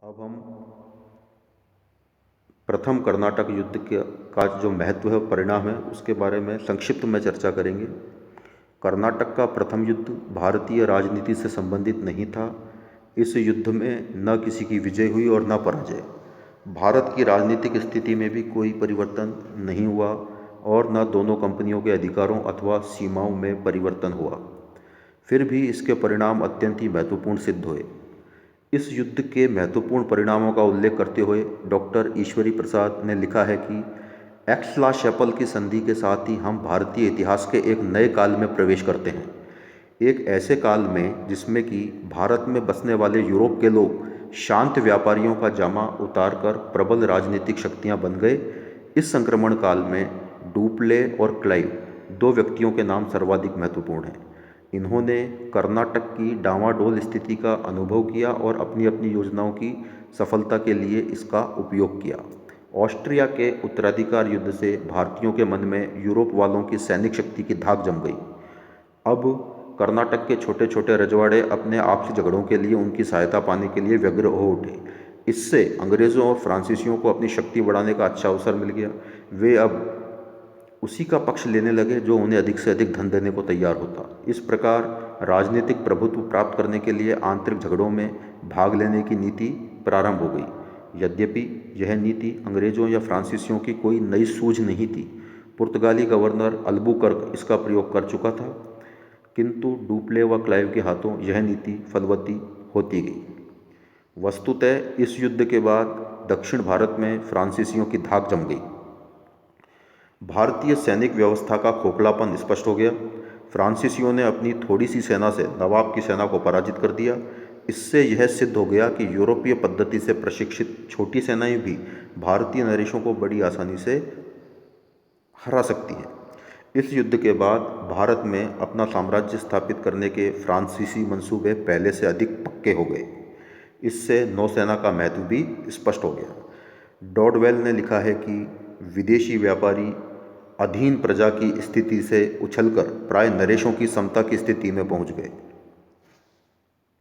अब हम प्रथम कर्नाटक युद्ध का जो महत्व है, परिणाम है, उसके बारे में संक्षिप्त में चर्चा करेंगे। कर्नाटक का प्रथम युद्ध भारतीय राजनीति से संबंधित नहीं था। इस युद्ध में न किसी की विजय हुई और न पराजय। भारत की राजनीतिक स्थिति में भी कोई परिवर्तन नहीं हुआ और न दोनों कंपनियों के अधिकारों अथवा सीमाओं में परिवर्तन हुआ। फिर भी इसके परिणाम अत्यंत ही महत्वपूर्ण सिद्ध हुए। इस युद्ध के महत्वपूर्ण परिणामों का उल्लेख करते हुए डॉक्टर ईश्वरी प्रसाद ने लिखा है कि एक्स-ला-शैपल की संधि के साथ ही हम भारतीय इतिहास के एक नए काल में प्रवेश करते हैं। एक ऐसे काल में जिसमें कि भारत में बसने वाले यूरोप के लोग शांत व्यापारियों का जामा उतारकर प्रबल राजनीतिक शक्तियां बन गए। इस संक्रमण काल में डुप्ले और क्लाइव दो व्यक्तियों के नाम सर्वाधिक महत्वपूर्ण हैं। इन्होंने कर्नाटक की डामाडोल स्थिति का अनुभव किया और अपनी अपनी योजनाओं की सफलता के लिए इसका उपयोग किया। ऑस्ट्रिया के उत्तराधिकार युद्ध से भारतीयों के मन में यूरोप वालों की सैनिक शक्ति की धाक जम गई। अब कर्नाटक के छोटे छोटे रजवाड़े अपने आपसी झगड़ों के लिए उनकी सहायता पाने के लिए व्यग्र हो उठे। इससे अंग्रेज़ों और फ्रांसीसियों को अपनी शक्ति बढ़ाने का अच्छा अवसर मिल गया। वे अब उसी का पक्ष लेने लगे जो उन्हें अधिक से अधिक धन देने को तैयार होता। इस प्रकार राजनीतिक प्रभुत्व प्राप्त करने के लिए आंतरिक झगड़ों में भाग लेने की नीति प्रारंभ हो गई। यद्यपि यह नीति अंग्रेज़ों या फ्रांसीसियों की कोई नई सूझ नहीं थी। पुर्तगाली गवर्नर अल्बुकर्क इसका प्रयोग कर चुका था, किंतु डुप्ले व क्लाइव के हाथों यह नीति फलवती होती गई। वस्तुतः इस युद्ध के बाद दक्षिण भारत में फ्रांसीसियों की धाक जम गई। भारतीय सैनिक व्यवस्था का खोखलापन स्पष्ट हो गया। फ्रांसीसियों ने अपनी थोड़ी सी सेना से नवाब की सेना को पराजित कर दिया। इससे यह सिद्ध हो गया कि यूरोपीय पद्धति से प्रशिक्षित छोटी सेनाएं भी भारतीय नरेशों को बड़ी आसानी से हरा सकती हैं। इस युद्ध के बाद भारत में अपना साम्राज्य स्थापित करने के फ्रांसीसी मंसूबे पहले से अधिक पक्के हो गए। इससे नौसेना का महत्व भी स्पष्ट हो गया। डॉडवेल ने लिखा है कि विदेशी व्यापारी अधीन प्रजा की स्थिति से उछलकर प्राय नरेशों की समता की स्थिति में पहुंच गए।